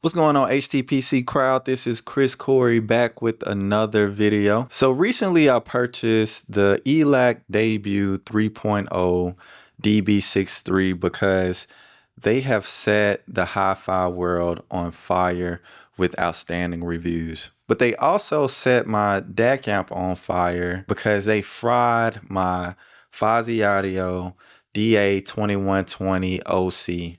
What's going on, HTPC crowd? This is Chris Corey back with another video. So recently I purchased the Elac Debut 3.0 DB63 because they have set the hi-fi world on fire with outstanding reviews. But they also set my DAC amp on fire because they fried my Fosi Audio DA-2120OC,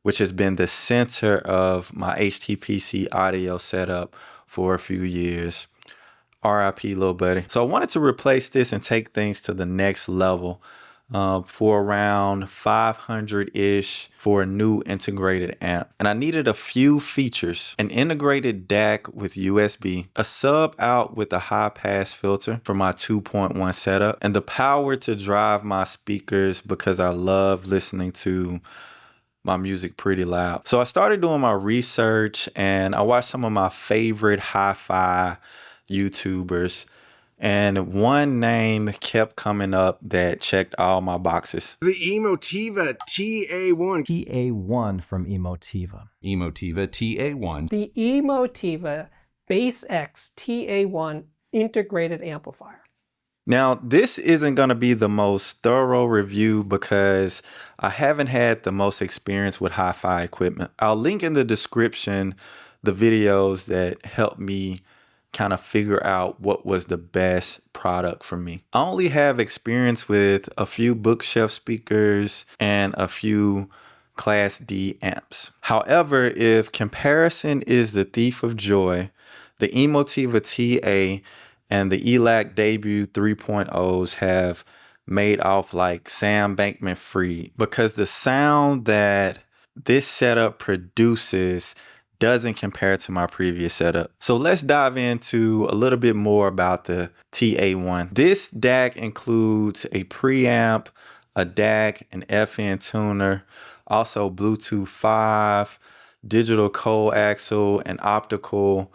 which has been the center of my HTPC audio setup for a few years. RIP, little buddy. So I wanted to replace this and take things to the next level for around 500-ish for a new integrated amp. And I needed a few features: an integrated DAC with USB, a sub out with a high pass filter for my 2.1 setup, and the power to drive my speakers because I love listening to my music pretty loud. So I started doing my research and I watched some of my favorite hi-fi YouTubers, and one name kept coming up that checked all my boxes. The Emotiva TA1. TA1 from Emotiva. Emotiva TA1. The Emotiva Bass X TA1 integrated amplifier. Now, this isn't going to be the most thorough review because I haven't had the most experience with hi-fi equipment. I'll link in the description the videos that helped me kind of figure out what was the best product for me. I only have experience with a few bookshelf speakers and a few Class D amps. However, if comparison is the thief of joy, the Emotiva TA and the Elac Debut 3.0s have made off like Sam Bankman-Fried, because the sound that this setup produces doesn't compare to my previous setup. So let's dive into a little bit more about the TA1. This DAC includes a preamp, a DAC, an FN tuner, also Bluetooth 5, digital coaxial and optical,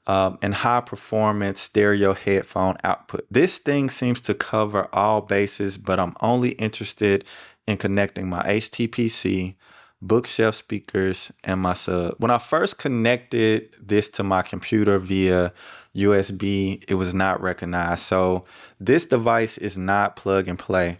and high performance stereo headphone output. This thing seems to cover all bases, but I'm only interested in connecting my HTPC, bookshelf speakers, and my sub. When I first connected this to my computer via USB, it was not recognized. So this device is not plug and play.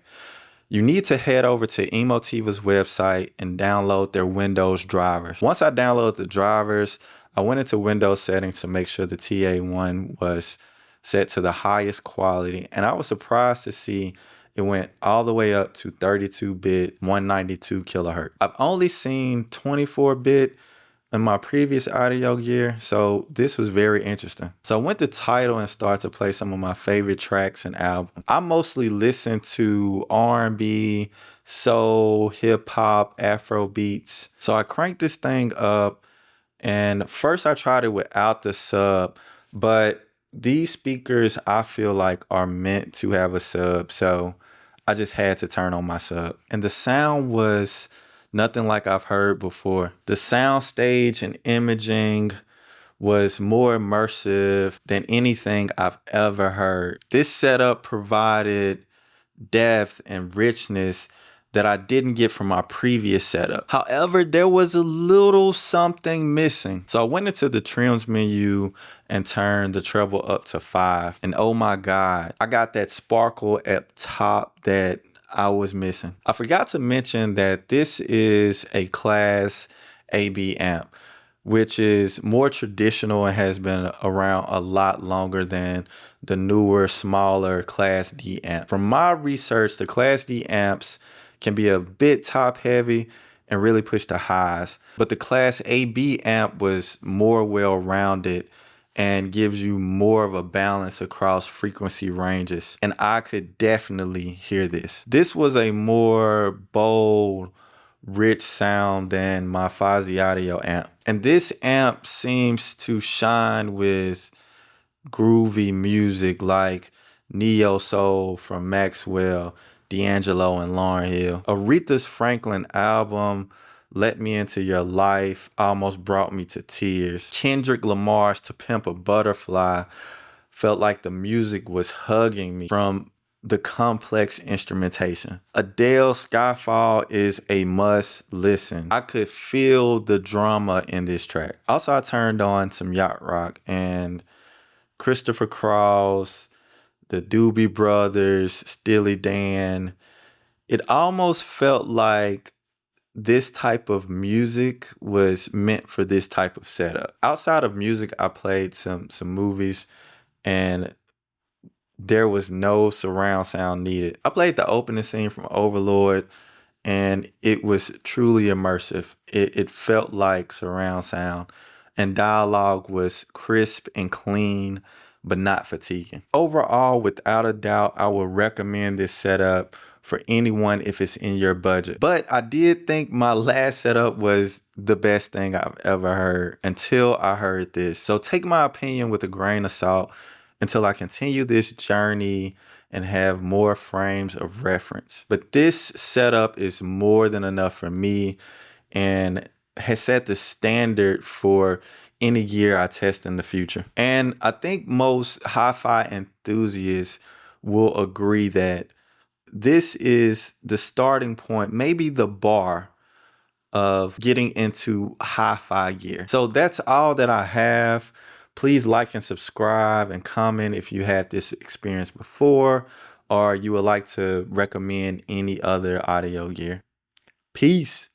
You need to head over to Emotiva's website and download their Windows drivers. Once I downloaded the drivers, I went into Windows settings to make sure the TA1 was set to the highest quality, and I was surprised to see it went all the way up to 32-bit, 192 kilohertz. I've only seen 24-bit in my previous audio gear, so this was very interesting. So I went to Tidal and started to play some of my favorite tracks and albums. I mostly listen to R&B, soul, hip hop, Afro beats. So I cranked this thing up, and first I tried it without the sub, but these speakers I feel like are meant to have a sub, so I just had to turn on my sub. And the sound was nothing like I've heard before. The soundstage and imaging was more immersive than anything I've ever heard. This setup provided depth and richness that I didn't get from my previous setup. However, there was a little something missing. So I went into the trims menu and turned the treble up to 5. And oh my God, I got that sparkle at top that I was missing. I forgot to mention that this is a Class AB amp, which is more traditional and has been around a lot longer than the newer, smaller Class D amp. From my research, the Class D amps can be a bit top heavy and really push the highs, but the Class AB amp was more well-rounded and gives you more of a balance across frequency ranges, and I could definitely hear this. This was a more bold, rich sound than my Fosi Audio amp, and this amp seems to shine with groovy music like neo soul from Maxwell, D'Angelo, and Lauryn Hill. Aretha Franklin's album Let Me Into Your Life almost brought me to tears. Kendrick Lamar's To Pimp a Butterfly felt like the music was hugging me. From the complex instrumentation. Adele Skyfall is a must listen. I could feel the drama in this track. Also, I turned on some yacht rock and Christopher Cross, the Doobie Brothers, Steely Dan. It almost felt like this type of music was meant for this type of setup. Outside of music, I played some movies and there was no surround sound needed. I played the opening scene from Overlord and it was truly immersive. It felt like surround sound and dialogue was crisp and clean, but not fatiguing. Overall, without a doubt, I would recommend this setup for anyone if it's in your budget. But I did think my last setup was the best thing I've ever heard until I heard this. So take my opinion with a grain of salt until I continue this journey and have more frames of reference. But this setup is more than enough for me and has set the standard for any gear I test in the future. And I think most hi-fi enthusiasts will agree that this is the starting point, maybe the bar of getting into hi-fi gear. So that's all that I have. Please like and subscribe and comment if you had this experience before or you would like to recommend any other audio gear. Peace.